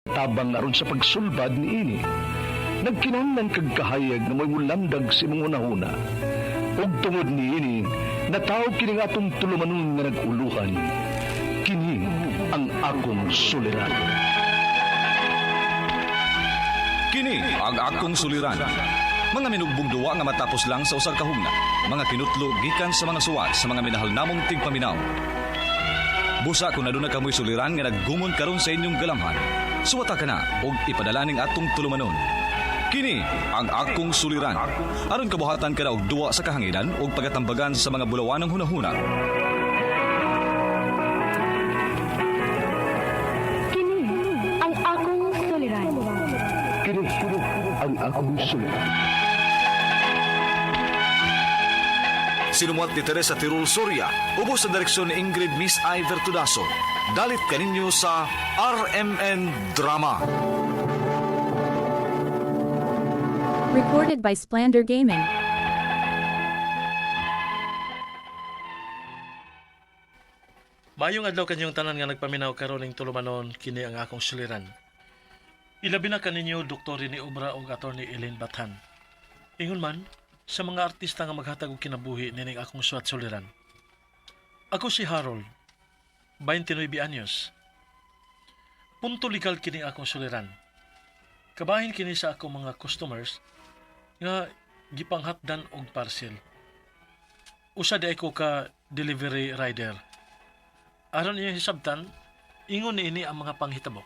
tabang aron sa pagsulbad ni ini. Nagkinahanglan kag kahayag na may mulamdag si mga una-una. Ug tungod ni ini, natawag kini nga atong tulumanon nga nag-uluhan. Kini ang akong suliran. Kini ang akong suliran. Mga minugbong duwa nga matapos lang sa usag kahugna. Mga kinutlo gikan sa mga suwat sa mga minahal namong tigpaminaw. Busa kung naduna kamoy suliran nga naggumon karon sa inyong galamhan. Suwata ka na og ipadala ning atong tulumanon. Kini ang akong suliran. Aron kabuhatan ka na og duwa sa kahanginan og pagatambagan sa mga bulawan ng hunahuna. Kini ang akong suliran. Kini ang akong suliran. Sinumuat ni Teresa Tirul Soria, ubos sa direksyon ni Ingrid Miss Iver Tudaso. Dalit kaninyo sa RMN Drama. Recorded by Splander Gaming. Mayong adlaw kanyong tanan nga nagpaminaw karon ning tulumanon kini ang akong suliran. Ilabi na kaninyo Dr. ni Obra ug Attorney Elaine Bathan. Ingon man sa mga artista nga maghatag og kinabuhi nining akong suwat suliran. Ako si Harold, 29 anyos. Punto legal kini akong suliran. Kabahin kini sa akong mga customers nga gipanghatdan og parcel. Usa di ako ka delivery rider. Aron niya hisabtan, ingon ni ini ang mga panghitabo.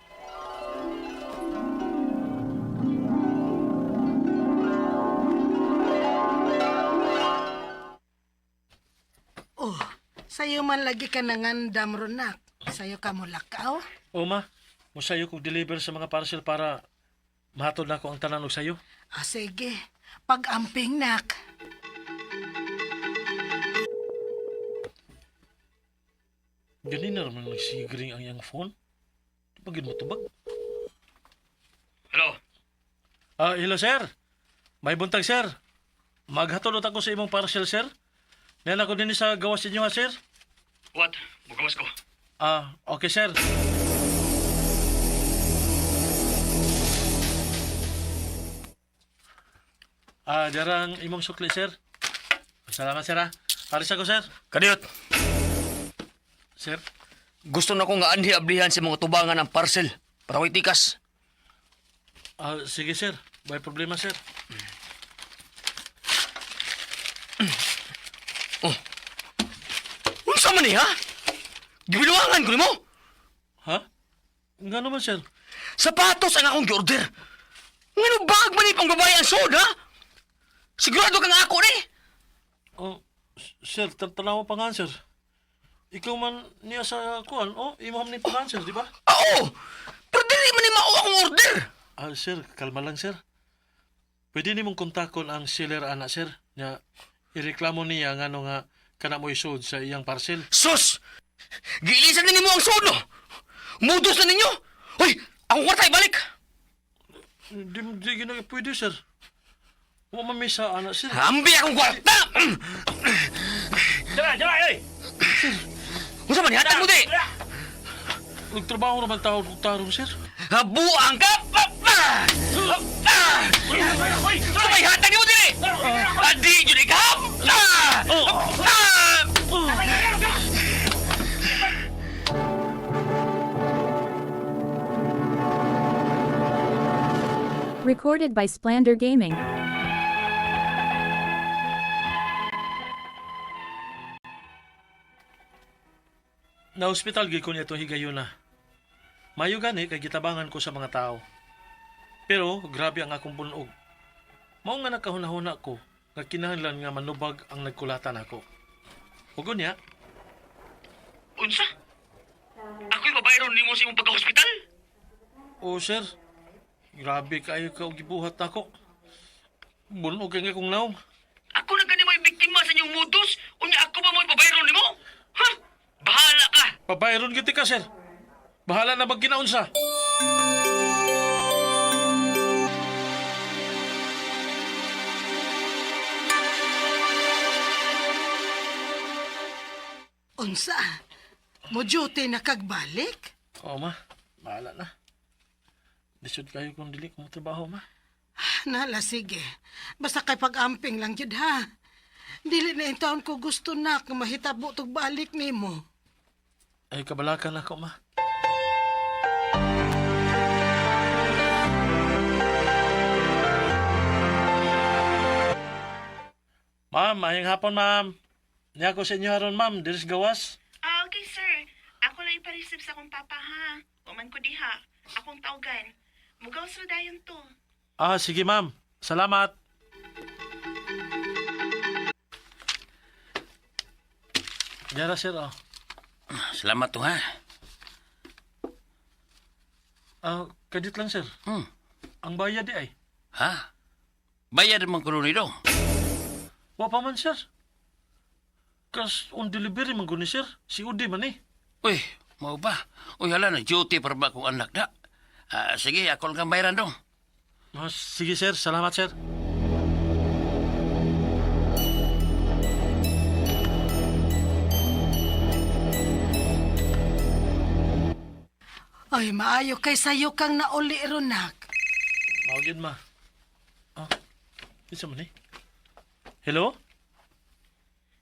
Oh, sayo man lagi ka nangandam ronak. Sayo ka mo lakaw. O ma, musayo kong deliver sa mga parcel para mahatod na ko ang tanan og sayo. Ah, sige. Pag-amping nak. Ganin na naman nagsigring ang iyang phone. Pagin mo tubag. Hello? Hello sir. May buntag sir. Maghatod ako sa imong parcel sir. Nayan ako din sa gawas inyo ha sir. What? Bugawas ko. Okay sir. Jarang imong sukli sir. Salamat sir ha. Paris ako sir. Kadiyot, Sir. gusto na ko nga anhi-ablihan sa mga tubangan ng parcel para ko'y tikas. Sige sir. May problema sir. Unsa man ha? Gibiluwangan ko nimo. Ha? Nga naman sir. Sapatos ang akong gi-order. Ngano bag man ipang babae ang soda? Sigurado kang ako ni. Sir, tanaw pa nga sir. Ikaw man niya sa kuan, imam ni pa sir, di ba? Oo! Pero dili man ni mao akong order. Sir, kalma lang sir. Pwede ni mong kontakon ang seller ana sir. Nya, ireklamo niya nga nga kana mo isod sa iyang parcel. Sus! Giilisan na nimo ang sodo. Mudos na ninyo. Hoy, akong kwarta ibalik. Di ginag pwede sir. Wa mamisa ana sir. Ambi akong kwarta! Jara, oy. Unsa man hatag mo di? Nagtrabaho naman tao tarong sir. Habuang ka! Sabay hatag mo dili! Adi, yun ikaw! Recorded by Splander Gaming. Na hospital gid ko niya itong higayon na. Mayo gani kay gitabangan ko sa mga tao. Pero grabe ang akong bunog. Mao nga nakahuna-huna ko nga kinahanglan nga manubag ang nagkulatan ako. Ug unya, Unsa? Ako'y babayron nimo sa imong pagka-hospital? sir, grabe kayo ka og gibuhat nako. Bunog kay nga kong naom. Ako na gani may biktima sa inyong modus? Unya ako ba mo'y babayron nimo? Ha? Bahala ka! Pabayron giti ka sir. Bahala na bag ginaunsa. Unsa? Mo duty na kagbalik? Oo ma, bahala na. Lisod kayo kung dili ko mo trabaho, ma. Nala, sige. Basta kay pag-amping lang jud ha. Dili na yung taon ko gusto na kung mahitabo tog balik nimo. Ay, kabalakan ako, ma. Ma'am, ayang hapon, ma'am. Niya ko sa inyo haron, ma'am. Diris gawas. Ah, okay, sir. Ako lang ipareceive sa akong papa, ha? Uman ko diha. Akong tawgan. Mugaw sa dayon to. Ah, sige, ma'am. Salamat. Yara, sir, oh. Salamat to, ha? Ah, kadit lang, sir. Ang bayad di ay. Ha? Bayad naman ko rin ito. Wa pa man, sir. Kas on delivery man guni, sir. Si Udi man eh. Uy, mau ba? Uy, hala na, duty para ba kong anak na? Sige, ako lang kang bayaran dong. Ah, sige, sir. Salamat, sir. Ay, maayo kay sayo kang nauli ronak. Mawagin, ma. Ah, isa man eh. Hello?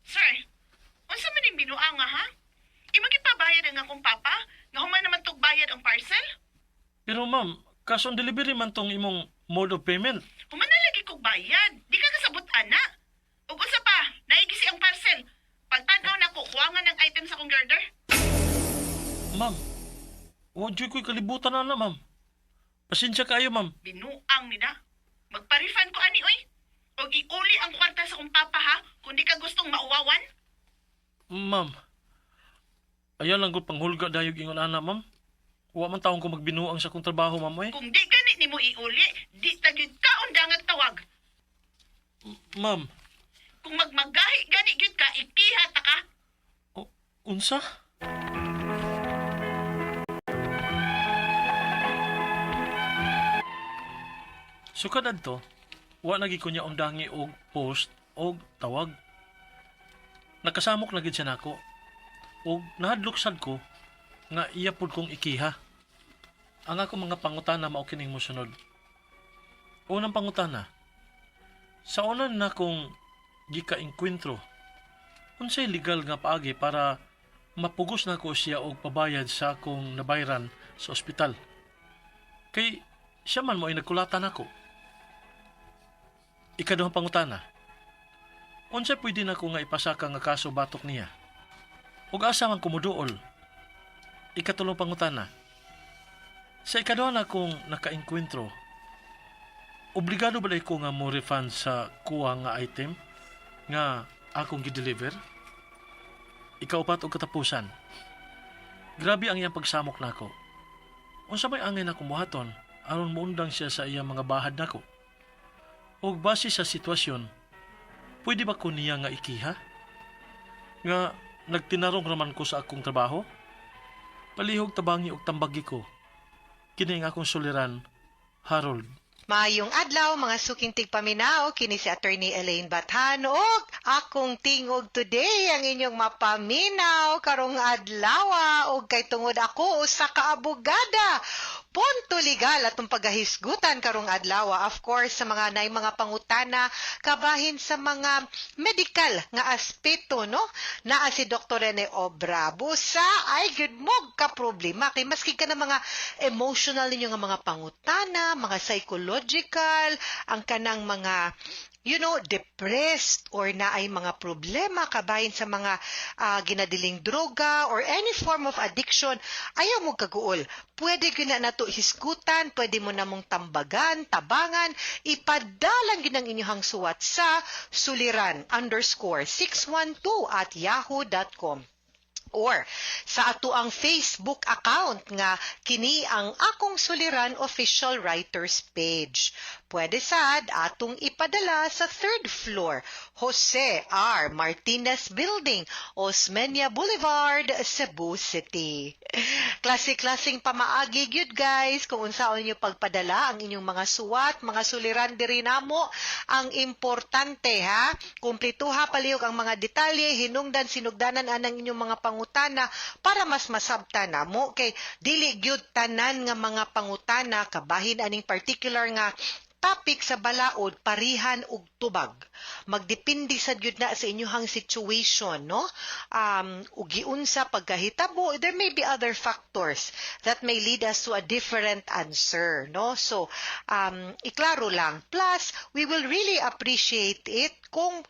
Sir, unsa man yung binuang, ha? Imagipabayad ang akong papa? Nga human naman tog bayad ang parcel? Pero ma'am, cash on delivery man tong imong mode of payment. Human na lagi kog bayad. Di ka kasabot, ana. Ug unsa pa, naigisi ang parcel. Pagtanaw na ko, kuwangan ng item sa akong girder. Ma'am, wadyo ko'y kalibutan na, ma'am. Pasensya kayo, ma'am. Binuang ni na. Magpa-refund ko, ani, oy. Og iuli ang kwarta sa akong papa, ha? Kung di ka gustong mauwawan. Ma'am, ayan lang ko panghulga dayog ingon ana, ma'am. Wa man taong ko magbinuang sa kong trabaho, ma'am, eh. Kung di ganit ni mo iuli, di tagid ka undangag tawag. Ma'am, Kung magmagahi gani gyud ka, ikiha ta ka. unsa? Sukad adto, wa nagi ko niya undangi og post og tawag. Nakasamok na gid siya nako. Og nahadlok sad ko nga iya pud kong ikiha. Ang ako mga pangutana mao kining mosunod. Unang pangutana. Sa unan na kong gika-enkwentro, unsay legal nga paagi para mapugos na ko siya og pabayad sa akong nabayran sa ospital. Kay siya man mo ay nagkulatan ako. Ikaduhang pangutana. Unsa pwede na ko nga ipasaka nga kaso batok niya? Ug asa man kumuduol? Ikatulong pangutana. Sa ikaduha na kong naka-enkwentro, obligado ba ko nga mo refund sa kuha nga item nga akong gideliver? Ikaupat og katapusan. Grabe ang iyang pagsamok nako. Unsa may angin akong buhaton aron muundang siya sa iyang mga bahad nako? Og base sa sitwasyon, pwede ba ko niya nga ikiha? Nga nagtinarong raman ko sa akong trabaho? Palihog tabangi og tambagi ko. Kini nga akong suliran, Harold. Maayong adlaw mga suking tigpaminaw, kini si Attorney Elaine Bathan ug akong tingog today ang inyong mapaminaw karong adlaw ug kay tungod ako usa ka abogada. Punto legal atong pagahisgutan karong adlaw, of course sa mga nay mga pangutana kabahin sa mga medical nga aspeto, no? Naa si Dr. Rene Obra. Busa ay good mo ka problema kay maski ka na mga emotional ninyo nga mga pangutana, mga psychological, ang kanang mga depressed or na ay mga problema kabahin sa mga ginadiling droga or any form of addiction, ayaw mo kaguol. Pwede gina nato hisgutan, pwede mo namong tambagan, tabangan, ipadalang ginang inyong suwat sa suliran_612@yahoo.com. Or sa ato ang Facebook account nga kini ang Akong Suliran Official Writers Page. Pwede sad atong ipadala sa 3rd floor, Jose R. Martinez Building, Osmeña Boulevard, Cebu City. Klase-klaseng pamaagi gyud guys kung unsaon niyo pagpadala ang inyong mga suwat, mga suliran diri namo. Ang importante ha, kumpletuha palihog ang mga detalye, hinungdan sinugdanan anang inyong mga pangutan pangutana para mas masabta na mo kay dili gyud tanan nga mga pangutana kabahin aning particular nga topic sa balaod parihan og tubag. Magdepende sa gyud na sa inyohang situation, no? Ug giunsa pagkahitabo, there may be other factors that may lead us to a different answer, no? So, iklaro lang. Plus, we will really appreciate it kung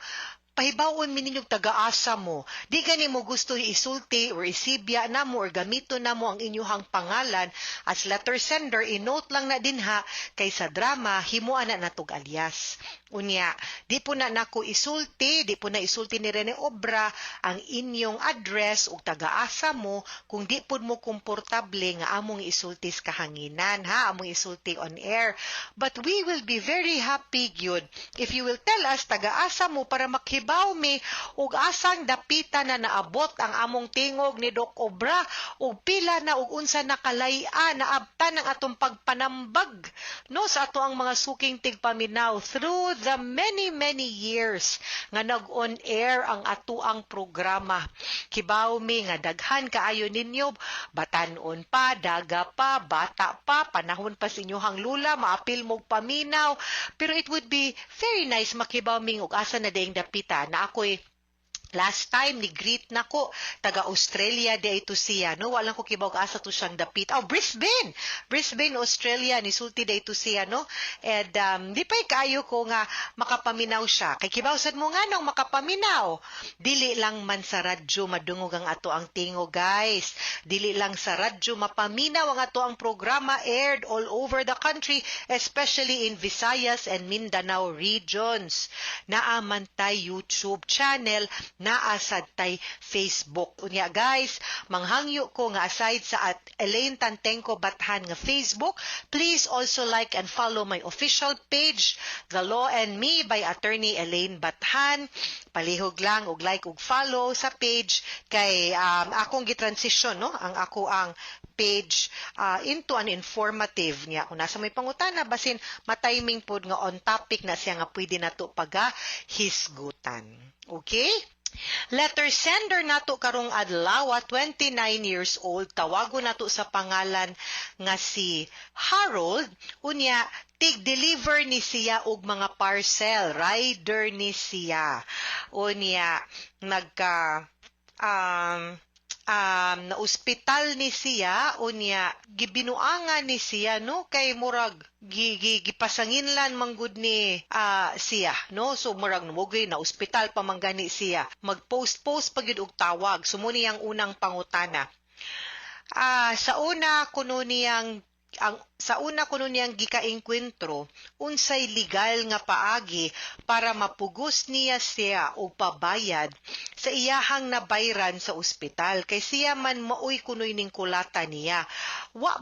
pahibawon mi ninyong taga-asa mo. Di gani mo gusto isulti or isibya na mo or gamito na mo ang inyuhang pangalan as letter sender, inote lang na din ha, kay sa drama, himuan na natog alias. Unya, di po na nako isulti, di po na isulti ni Rene Obra ang inyong address o taga-asa mo kung di po mo komportable nga among isulti sa kahanginan, ha? Among isulti on air. But we will be very happy, gyud, if you will tell us taga-asa mo para makhibaw mi ug asang dapita na naabot ang among tingog ni Doc Obra ug pila na ug unsa nakalay-a naabtan ang atong pagpanambag, no, sa ato ang mga suking tigpaminaw through the many years nga nag-on air ang atuang programa. Kibaw mi nga daghan kaayo ninyo, batanon pa, daga pa, bata pa, panahon pa sa inyohang lula, maapil mog paminaw. Pero it would be very nice makibaw mi ug asa na daing dapita na ako'y last time ni greet nako taga Australia di ito siya, no, walang ko kibaw asa to siyang dapit. Brisbane Australia ni sulti di ito siya, no, and di pa kayo ko nga makapaminaw siya kay kibaw sad mo nga nang makapaminaw dili lang man sa radyo madungog ang ato ang tingo, guys. Dili lang sa radyo mapaminaw ang ato ang programa, aired all over the country, especially in Visayas and Mindanao regions. Naaman tay YouTube channel, naasad tay Facebook. Unya guys, manghangyo ko nga aside sa at Elaine Tantengco Bathan nga Facebook, please also like and follow my official page, The Law and Me by Attorney Elaine Bathan. Palihog lang og like ug follow sa page kay akong gitransition, no, ang ako ang page into an informative nga kung nasa may pangutana basin matiming pod nga on topic na siya nga pwede nato hisgutan. Okay? Letter sender nato karong adlaw, 29 years old, tawago nato sa pangalan nga si Harold. Unya, tig-deliver ni siya og mga parcel, rider ni siya. Unya, na ospital ni siya, unya gibinuangan ni siya, no, kay murag gipasanginlan manggud ni siya, no, so murag numugoy na ospital pa manggani siya, magpost pagid og tawag. Sumuni ang unang pangutana. Sa una kuno niyang gikaengkwentro, unsay legal nga paagi para mapugos niya siya o pabayad sa iyahang nabayran sa ospital. Kay siya man maoy kunoy ning kulata niya. Wa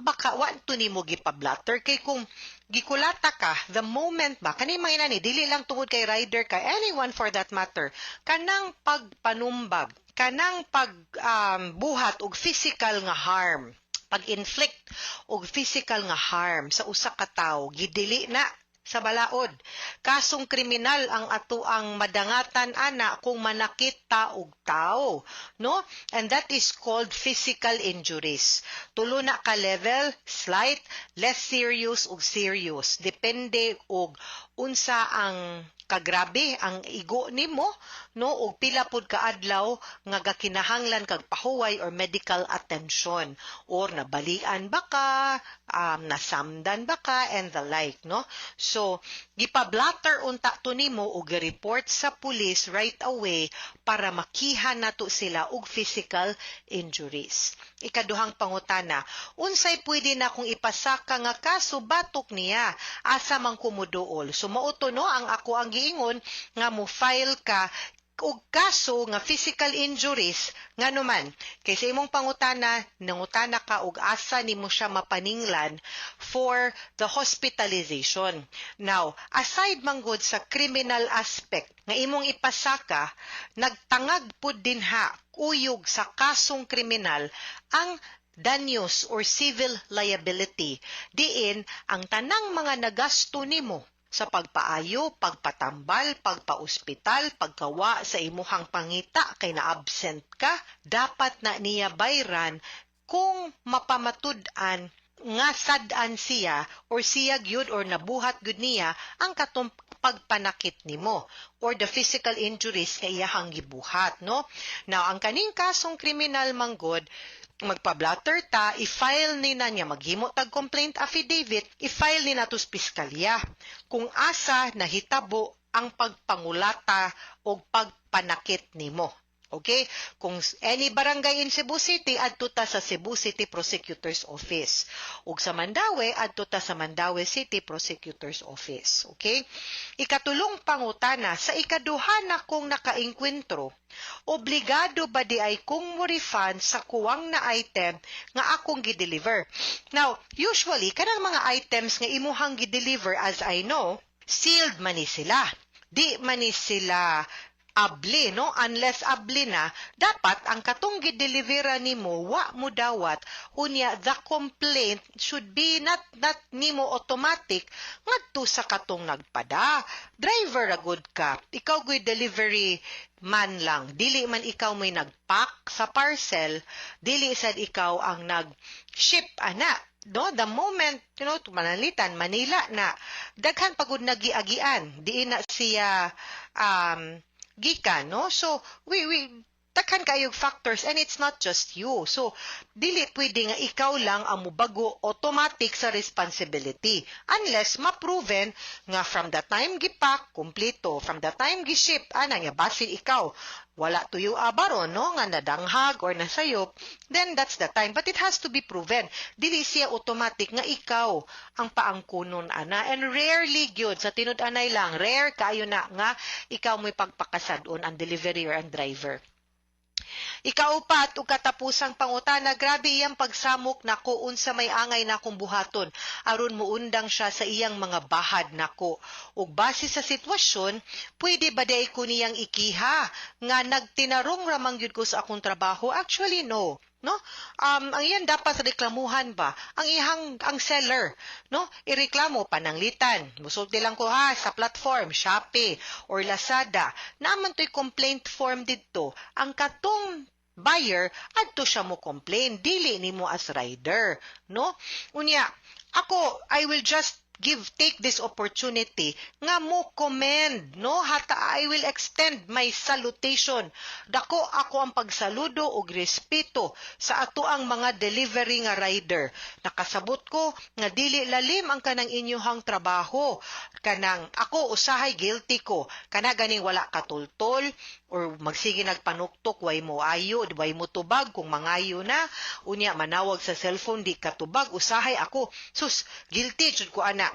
to nimo gipablatter kay kung gikulata ka, the moment ba, kani mga dili lang tungod kay rider ka, anyone for that matter, kanang pagpanumbag, kanang pagbuhat og physical nga harm, pag-inflict og physical nga harm sa usa ka tawo, gidili na sa balaod. Kasong kriminal ang ato ang madangatan ana kung manakit ta og tao, no? And that is called physical injuries. Tulo na ka level, slight, less serious ug serious. Depende og unsa ang kagrabe ang igo nimo, no, og pila pud ka adlaw nga gakinahanglan kag pahuway or medical attention, or nabalian ba ka, nasamdan ba ka, and the like, no. So gipablatter unta to nimo og report sa pulis right away para makihan nato sila og physical injuries. Ikaduhang pangutana, unsay pwede na kung ipasaka nga kaso batok niya, asa man kumuduol? So mauto, no, ang ako ang giingon nga mo file ka og kaso nga physical injuries nga naman kay sa imong pangutana nangutana ka og asa nimo siya mapaninglan for the hospitalization. Now, aside manggod sa criminal aspect nga imong ipasaka, nagtangag pud dinha uyog sa kasong kriminal ang danyos or civil liability, diin ang tanang mga nagasto nimo sa pagpaayo, pagpatambal, pagpaospital, pagkawa sa imuhang pangita kay na-absent ka, dapat na niya bayran kung mapamatud-an nga sad-an siya or siya gyud or nabuhat gyud niya ang katong pagpanakit nimo or the physical injuries nga iyahang gibuhat, no? Now, ang kaning kasong kriminal manggod, magpa-blatter ta, i-file ni na niya, maghimo tag complaint affidavit, i-file ni na to sa piskalya. Kung asa nahitabo ang pagpangulata o pagpanakit nimo. Okay? Kung any barangay in Cebu City, adto ta sa Cebu City Prosecutor's Office. Ug sa Mandaue, adto ta sa Mandaue City Prosecutor's Office. Okay? Ikatulong pangutana, sa ikaduha na kong nakainkwentro, obligado ba di ay kung mo refund sa kuwang na item nga akong gideliver. Now, usually, kanang mga items nga imuhang gideliver, as I know, sealed man ni sila. Di man ni sila abli, no? Unless abli na, dapat ang katong gidelivera nimo wa mo dawat. Unya, the complaint should be not nimo automatic ngadto sa katong nagpada. Driver ra good ka. Ikaw go'y delivery man lang. Dili man ikaw may nagpack sa parcel, dili sad ikaw ang nag-ship ana. No, the moment, manalitan, Manila na, daghan pagod nagiagian, diin na siya gikan, no? So, takhan kayong factors and it's not just you. So, dili pwede nga ikaw lang ang mubago automatic sa responsibility. Unless ma-proven nga from the time gipak, kumpleto, from the time giship, nga basin ikaw, wala tuyo abaron, no? Nga nadanghag or nasayop, then that's the time. But it has to be proven. Dili siya automatic nga ikaw ang paangkunon, ana. And rarely gyud sa tinud-anay lang, rare kayo na nga ikaw mo'y pagpakasadon ang delivery or ang driver. Ikaupat, ug katapusang pangutana, grabe iyang pagsamok nako unsa may angay na akong buhaton aron muundang siya sa iyang mga bahad nako. Ug base sa sitwasyon, pwede ba day ko niyang ikiha nga nagtinarong ramang gyud ko sa akong trabaho? Actually, no. No? Ang iyan dapat reklamuhan ba? Ang seller, no? Ireklamo pananglitan. Musulti lang ko sa platform, Shopee or Lazada. Naman to'y complaint form dito. Ang katong buyer, adto siya mo complain. Dili nimo as rider, no? Unya, I will just take this opportunity nga mo commend, no? Hata I will extend my salutation. Dako ako ang pagsaludo og respeto sa ato ang mga delivery nga rider. Nakasabot ko nga dili lalim ang kanang inyuhang trabaho. Kanang ako usahay guilty ko. Kana ganing wala katultol or magsige nagpanuktok, way mo ayo, way mo tubag kung mangayo na. Unya manawag sa cellphone di katubag, usahay ako. Sus, guilty jud ko ana.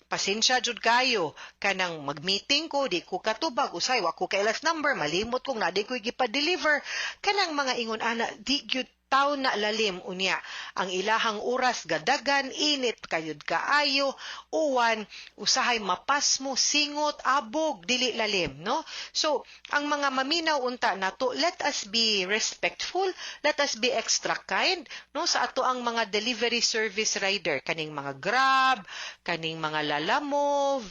Pasensya jud kayo kanang mag-meeting ko di ko katubag usay wa ko kay last number malimot kung na di ko gipa-deliver kanang mga ingon ana di gyud taw na lalim unya ang ilahang oras gadagan init kayud kaayo uwan usahay mapas mo singot abog dili lalim, no? So ang mga maminaw unta nato, let us be respectful, let us be extra kind, no, sa ato ang mga delivery service rider kaning mga Grab, kaning mga Lalamove,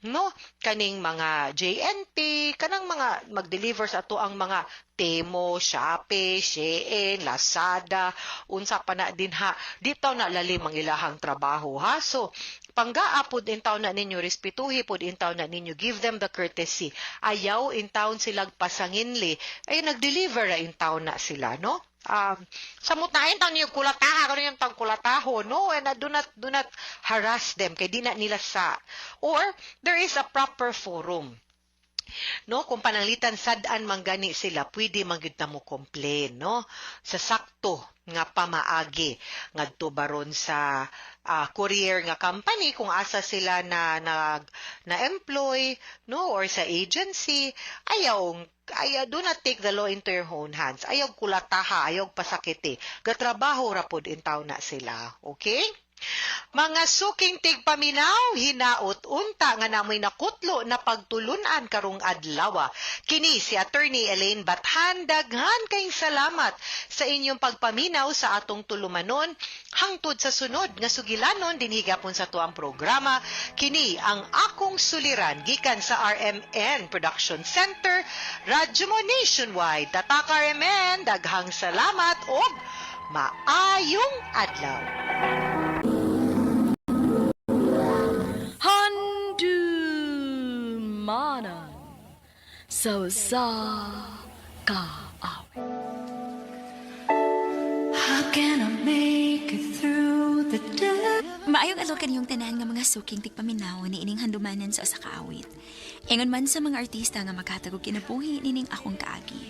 no, kaning mga JNT, kanang mga mag-deliver sa ato ang mga Temo, Shopee, Shein, Lazada, unsa pa na din ha. Dito na lalim ang ilahang trabaho, ha? So, panggaapod in taon na ninyo, respetuhi pod in taon na ninyo, give them the courtesy. Ayaw in taon silag pasanginli, ay nag-deliver in taon na sila, no? Samot na taon niyo kulataha, kano yung tang kulataho, no? And do not harass them, kay di na nila sa. Or, there is a proper forum. No, kung pananglitan sad-an manggani sila, pwede mangyud na mo complain, no? Sa sakto nga pamaagi ngadto baron sa courier nga company kung asa sila na employ, no, or sa agency, ayaw do not take the law into your own hands. Ayaw kulataha, ayaw pasakiti. Gatrabaho ra pod in taon na sila, okay? Mga suking tigpaminaw, hinaot unta nga namoy nakutlo na pagtulunan karong adlaw. Kini si Attorney Elaine Bathan, daghan kayong salamat sa inyong pagpaminaw sa atong tulumanon hangtod sa sunod nga sugilanon dinhi gapon sa tuang programa. Kini ang akong suliran gikan sa RMN Production Center, Radyo mo Nationwide. Tatak RMN, daghang salamat og maayong adlaw. Handumanan sa kaawit. How can I make it through the day? Maayong alokan yung tanan nga mga suking tigpaminaw ni ining handumanan sa usa ka awit. Ingon man sa mga artista nga maghatag og kinabuhi nining akong kaagi.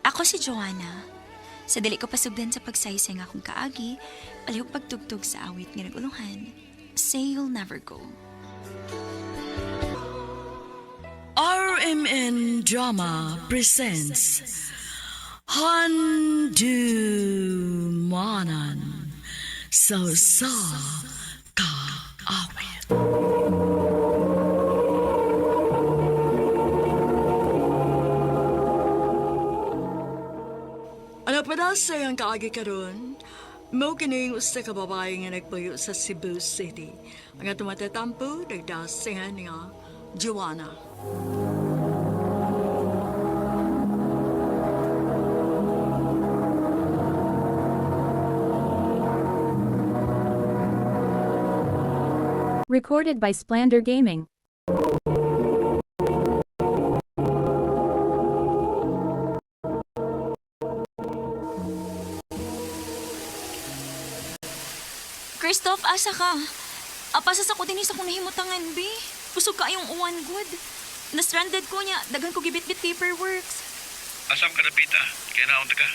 Ako si Joanna. Sa dili ko pasugdan sa pagsaysay nga akong kaagi, palihog pagtugtog sa awit nga naguluhan. Say You'll Never Go. RMN Drama presents Handumanan sa kaawit. Ano pa na sayang kaagi karon? Mo kining usa ka babae nga nagpuyo sa Cebu City. Ang atong matatampo nagdasingan nga Joanna. Recorded by Splander Gaming. Christoph, asa ka? Apasas ako din sa kung nahimutangan, be. Pusog ka yung uwan good. Na-stranded ko niya, dagan ko gibit-bit paperworks. Asam ka na, Pita? Kaya naunta ka.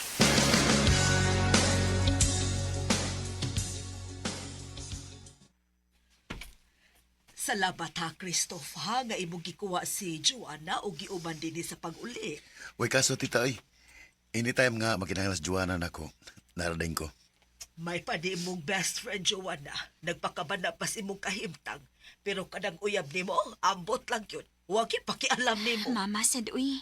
Salamat ha, Christoph ha, nga imong gikuha si Joanna o giuban din sa pag-uli. Uy, kaso tita ay, anytime nga makinahanglan sa Joanna nako, narading ko. May pa di mong best friend Joanna, nagpakabana pa si mong kahimtang, pero kadang uyab ni mo, ambot lang yun. Huwag pakialam ni mo. Mama, sad uy.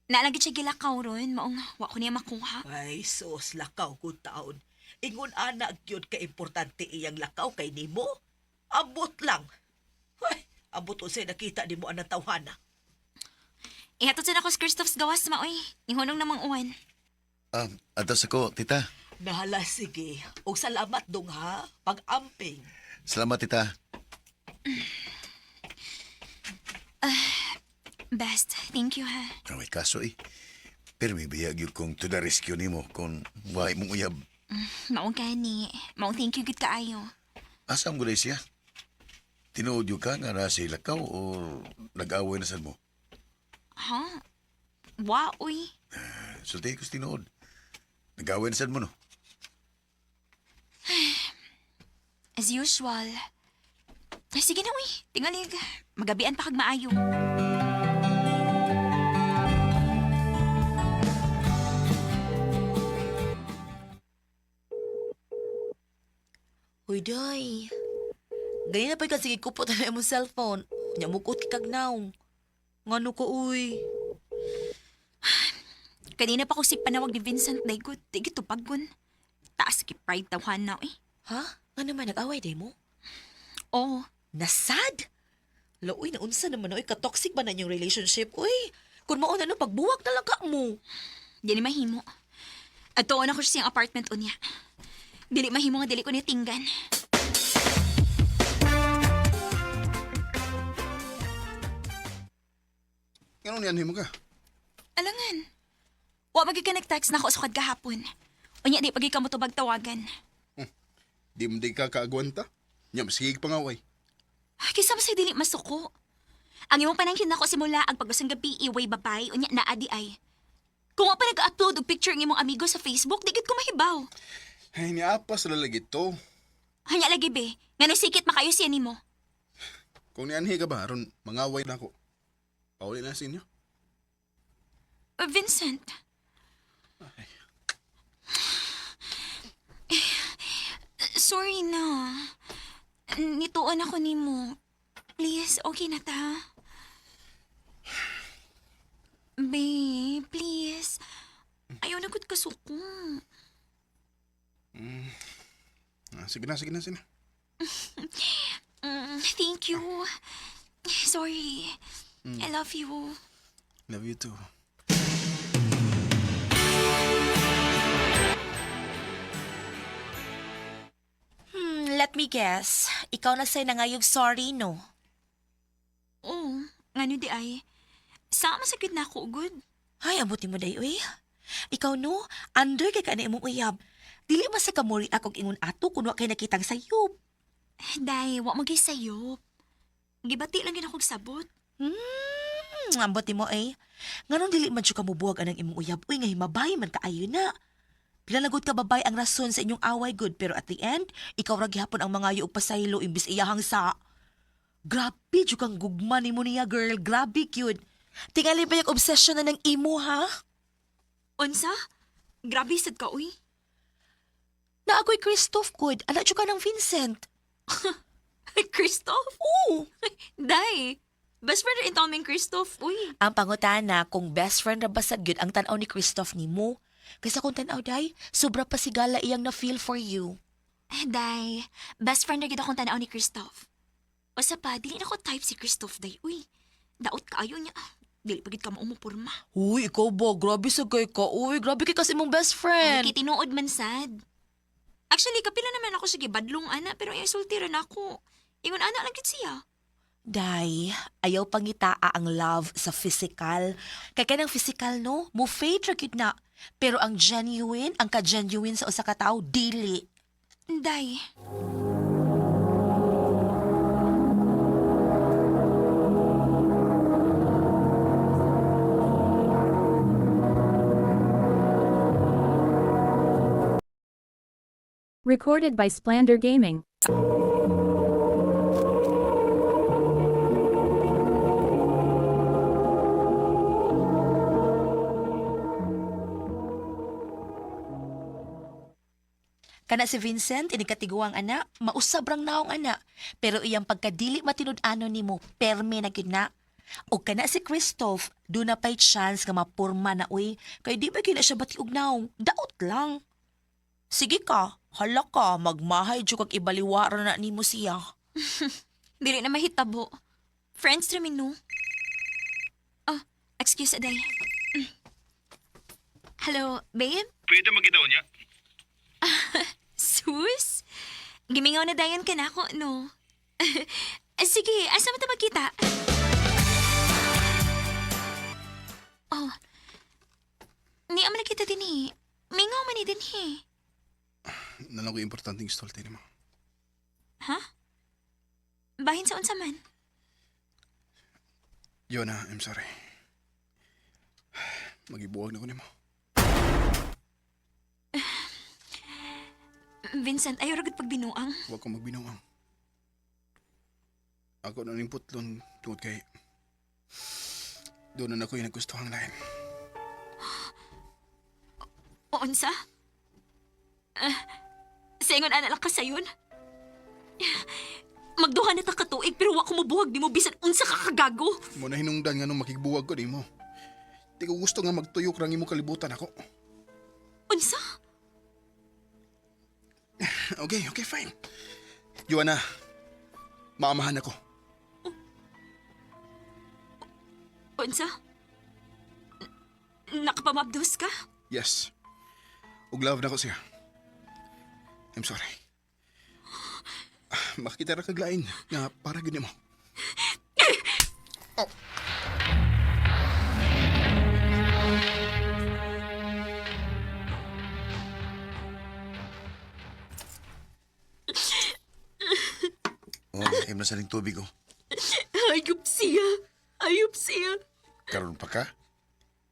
Naalagit siya gilakaw ron, maong wako niya makuha. Ay, sus, lakaw ko taon. Ingon anak yun ka-importante iyang lakaw kay ni mo. Ambot lang. Ay, ambot o sa'y nakita ni mo anang tawhana. Ihatod sa nakos Christoph's gawas, maoy. Ihunong namang uwan. Atos ako, tita. Nahala, sige. O salamat dong ha, pag-amping. Salamat, tita. Best, thank you ha. Uy, kaso eh. Pero may biyag yun kung to the rescue ni mo kung wahay mong uyab. Maong kani. Maong thank you good kaayo. Asam gulay siya? Tinuod yun ka nga na sa ilakaw o nag-away na sad mo? Ha? Wa, uy. Sulti ko sa tinuod. Nag-away na sad mo, no? As usual. Ay, sige na, uy. Tingalig. Magabian pa kag maayo. Uy, day. Ganyan na pa kasi kupot na yung cellphone. Nyamukot kikag naong. Ngano ko, uy. Kanina pa ko si panawag ni Vincent Daygot. Di gito paggun. Taas ki pride tawhan na, eh. Ha? Nga naman, nag-away day mo? Oo. Nasad? Uy, naunsa naman, uy. Ka-toxic ba na yung relationship, uy? Kung mauna no, pagbuwag na lang ka mo. Dili mahimo. At tuon ako siyang apartment unya. Dili mahimo nga dili ko niya tinggan. Ganun yan, himo ka? Alangan. Wa pagi ka nag-text na ako sukad kahapon. Unya di pagi ka mo tubag tawagan. Di mo di ka kaagwanta? Nya, masigig pangaway. Kisa masay dili masuko. Ang imong panangkin nako simula ang pagusang gabi iway babay unya naa di ay. Kung wa pa nag-upload og picture ng imong amigo sa Facebook, di gid ko mahibaw. Ay, niapas na lagi to. Hanya lagi be, ngano sikit makayo siya nimo. Kung nianhi ka ba, aron mangaway na ako. Pauli na sa inyo. Vincent. Sorry na. Nituon ako nimo. Please, okay na ta. Babe, please. Ayaw na gud kasuko. Sige na, sige na, sige na. Thank you. Sorry. I love you. Love you too. Let me guess. Ikaw na say nangayog sorry, no? Oo, ngano di ay. Sama sa na ako, good. Ay, abuti mo day, uy. Ikaw, no? Under kay ka na imong uyab. Dili man sa kamuri akong ingon ato kung wa kay nakitang sayop. Day, wa magay sayop. Gibati lang yun akong sabot. Abuti mo, eh. Nganong dili man siya kamubuwag anang imong uyab. Uy, nga himabay man kaayo na. Pinalagod ka babay ang rason sa inyong away, good. Pero at the end, ikaw ra gihapon ang mga yuog pasaylo imbis iyahang sa... Grabe, dyo kang gugma ni mo niya, girl. Grabe, cute. Tingali ba yung obsession na ng imo, ha? Unsa? Grabe sad ka, uy. Na ako'y Christoph, good. Anak dyo ka ng Vincent. Christoph? Oo. Day, best friend rin taming Christoph, uy. Ang pangutana, kung best friend ra ba sad good ang tanaw ni Christoph ni mo. Kaysa kung tanaw, day, sobra pa sigala iyang na-feel for you. Day, best friend rin akong tanaw ni Christoph. Basta pa, dili na ko type si Christoph, day, uy. Daot ka ayo niya. Dili pagid ka maumupurma. Uy, ikaw ba? Grabe sa kay ka. Uy, grabe kay kasi mong best friend. Ay, kitinuod man sad. Actually, kapila naman ako sige badlong ana, pero ay sultira na ako. Ingon ana lang gid siya. Day, ayaw pangitaa ang love sa physical. Kaya kanang physical, no? Mo fate ra gyud na. Pero ang genuine, ang ka-genuine sa usa ka tawo, dili. Day. Recorded by Splander Gaming. Kana si Vincent, inikatiguang ana, mausabrang naong ana. Pero iyang pagkadili matinud-ano nimo, perme na gyud na. O kana si Christoph, doon na pa'y chance nga mapurma na uy. Kaya di ba gina siya batiog naong, daot lang. Sige ka, hala ka, magmahay dyo kag ibaliwara na nimo siya. Dili na mahitabo. Friends rin no. Oh, excuse aday. Hello, babe? Pwede magidaw niya? Sus? Gimingaw na dayon ka na ako, no? Sige, asa mo ito magkita? Oh. Ni aman nakita din eh. Mingaw man din eh. Nalang ko importanteng stolte ni mo. Ha? Bahin sa unsa man? Yona, I'm sorry. Magibuwag na ko ni mo. Vincent, ayaw ragad pagbinuang. Huwag kang magbinuang. Ako na ning putlon tungod kay... Doon na ako yung naggustuhang lain. O unsa? Saingon ana lang ka sayon? Magduha na ta katuig pero wa ko mabuhag di mo bisan unsa ka kagago. Mo na hinungdan nga nung makigbuwag ko di mo. Di ko gusto nga magtuyok rang imo kalibutan ako. Unsa? Okay, fine. Joanna, maamahan ako. Unsa? Nakapamabdos ka? Yes. Ug love na ko siya. I'm sorry. Makita ra kag lain nga para gini mo. Oh. Im na sa ning tubig oh. Ayup siya. Karon pa ka?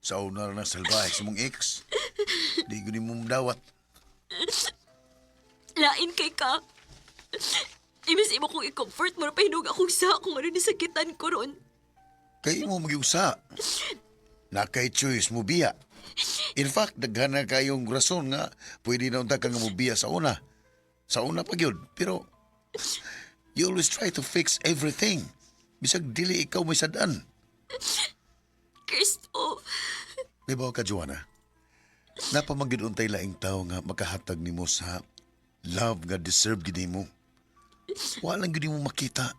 Sa una na salbahe sa mong ex. Di ko ni mong dawat. Lain kay ka. Imbis imo kong i-comfort mo na pahinog akong sa kung ano nisakitan ko ron. Kay mo magyusa. Nakay choice mo biya. In fact, daghan na kayong rason nga pwede na unta kang mubiya sa una. Sa una pa gyud, pero you always try to fix everything. Bisag dili ikaw may sadaan. Christoph, Libaw ka, Joanna. Napamagyud untay laing tao nga makahatag nimo sa love nga deserve gid nimo. Walang gid mo makita.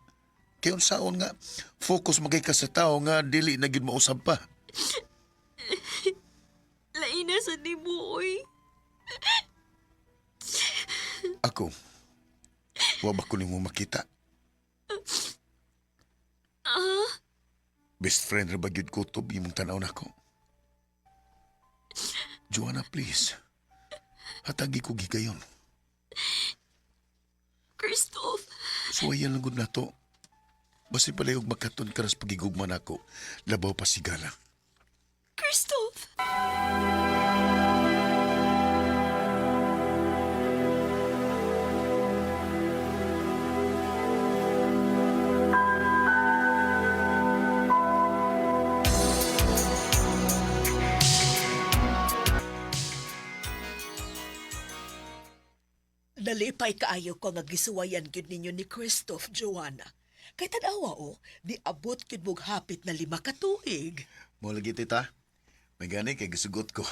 Kaya unsaon nga focus magay ka sa tao nga dili na gid mausab pa. lain na sa di mo, oy. Ako, wa ba ko nimo makita? Best friend ra ba gyud ko to imong tanaw nako? Joanna, please. Hatagi ko gigayon. Christoph, Suwayan lang gud nato. Basta palayog makaton karas pagigugma nako. Labaw pa sigala. Christoph. Nalipay kaayo ko nga gisuwayan gyud ninyo ni Christoph, Joanna. Kay tanawa di abot gyud mong hapit na 5 ka tuig. Mo lagi tita. May gani kay gisugot ko.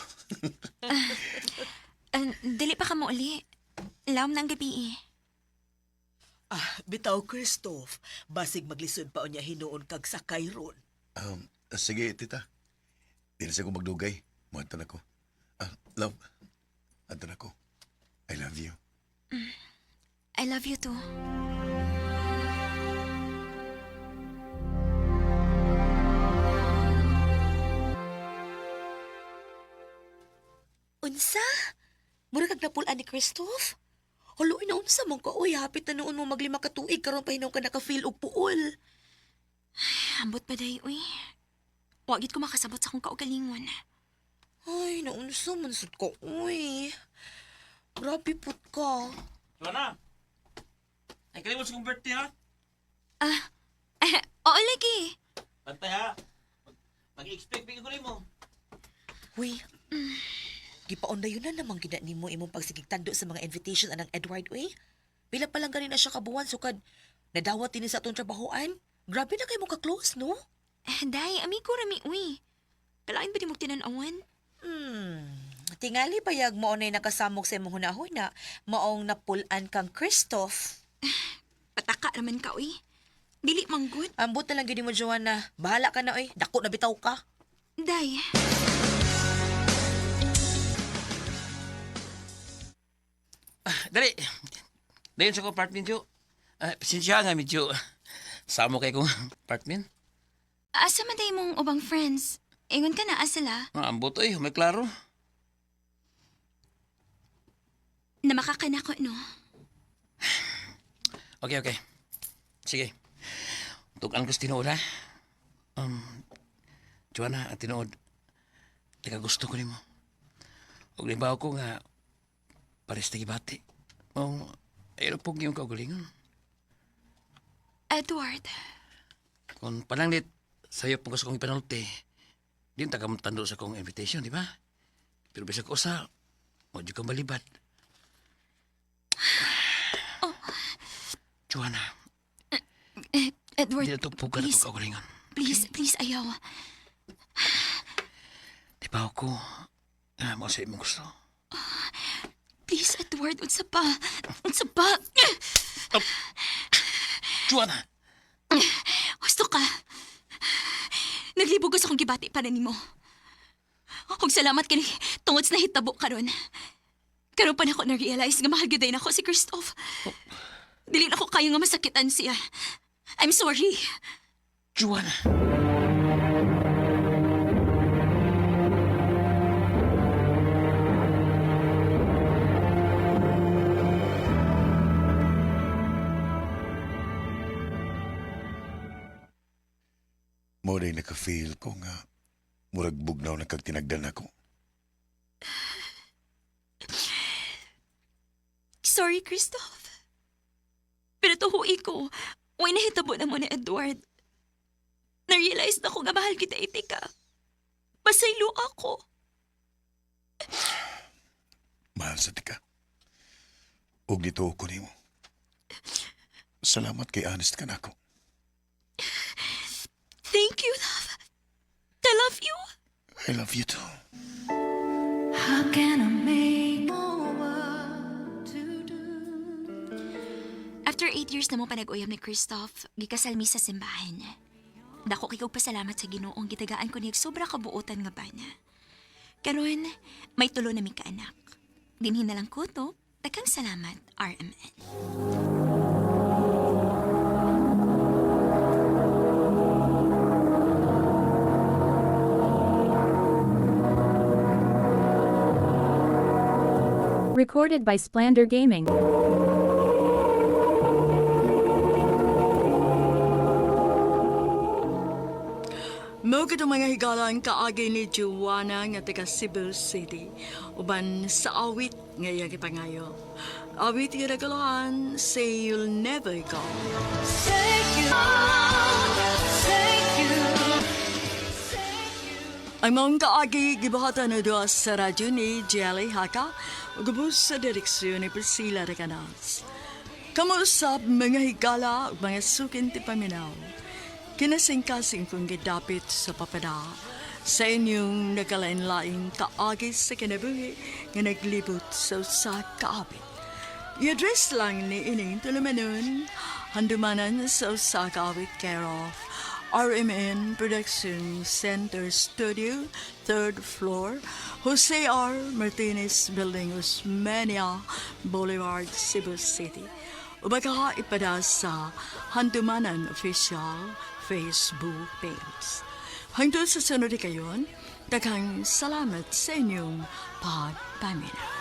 Dili pa ka mo uli. Lawom ng gabi eh. Bitaw Christoph, basig maglisod pa unya hinuon kag sakay ron. Sige tita. Dili sa ko magdugay. Muadto na ko. Love. Adto na ko. I love you. I love you too. Unsa? Mura kag napulaan ni Christoph? Haloy na unsa man ka, oy, hapit na noon mo mag5 ka tuig, karon pa hinaw ka naka-feel og puol. Ambot pa day, uy. Wagit ko makasabot sa akong kaugalingon. Ay, naunsa man sud ko, uy. Grabe put ka. Joanna! Ay, kalimot sa kong birthday, ha? Oo, lagi. Pantay, ha? Mag-expect bigyan ko rin mo. Uy, gipaundayon na namang gina nimo imong pagsigigtando sa mga invitation anang Edward, uy. Pila pa lang ganin na siya kabuwan, sukad nadawat din sa atong trabahoan. Grabe na kayo mo ka-close, no? Day, amigo rami, uy. Kalain ba di mo tinanawan? Tingali payag mo na nakasamok sa imong hunahuna, maong napulan kang Christoph. Pataka naman ka, uy. Dili manggod. Ambot na lang gini mo, Joanna. Bahala ka na, uy. Dako na bitaw ka. Day. Dali! Dayon sa ko apartment, Jo. Pasensya nga, medyo samo kay kong apartment. Asa man day mong ubang friends? Ingon ka na, asala? Ambot, ay, may klaro. Na makakanako, no? Okay. Sige. Tukan ko sa tinuod, ha? Joanna, at tinuod, teka gusto ko ni mo. Huwag limbaw ko nga, pares na gibati. Ayun po yung kaugalingon. Edward. Kung pananglit, sa'yo po gusto kong ipanulti, di yung tagamtando sa kong invitation, di ba? Pero bisa ko sa, mo di kang balibad. Joanna. Edward, Di na ito po ka na kaugalingon. Please, ayaw. Di ba ako, mo sa imong gusto. Please, Edward, unsa pa? Joanna! Gusto ka. Naglibog sa akong gibati para nimo. Huwag salamat kini tungod sa nahitabo karon. Karon pa na ako na-realize nga mahal gyud na ako si Christoph. Dili na ako kayo nga masakitan siya. I'm sorry. Joanna! Mo rin naka-feel ko nga murag bugnaw na kag tinagdan ako. Sorry, Christoph. Pero tuhui ko, way nahitabo na mo na Edward. Na-realize na ko nga mahal kita ka. Pasaylo ako. Mahal sa tika. Og gituo ko nimo. Salamat kay honest ka nako. Thank you, love. I love you. I love you too. How can I make After 8 years na mo pa nag-uyab ni Christoph, gikasal mi sa simbahan. Dako kay kog pasalamat sa Ginoong gitagaan ko niyag sobra kabuotan nga bana. Karon, may tulo na mi ka anak. Dinhin na lang ko to, daghang salamat, RMN. Recorded by Splander Gaming. Mo ka mga higalan kaagi ni Joanna nga taga Cebu City. Uban sa awit nga iya gipangayo. Awit nga regalahan, say you'll never go. Ang mga kaagi gibahatan na doon sa radyo ni Jelly Haka o gabos sa direksyon ni Priscilla Recanas. Kamuusap mga higala o mga sukin ti paminaw. Kinasing-kasing kong gidapit sa papada sa inyong nagalain-laing kaagi sa kinabuhi nga naglibot sa usa kaabit. I-address lang ni ining tulumanon, handumanan sa usa kaabit care of RMN Production Center Studio, 3rd floor, Jose R. Martinez Building, Osmeña Boulevard, Cebu City. O baka ipada sa Handumanan Official Facebook page. Hangtod sa sunod kayon, daghang salamat sa inyong pagpaminaw.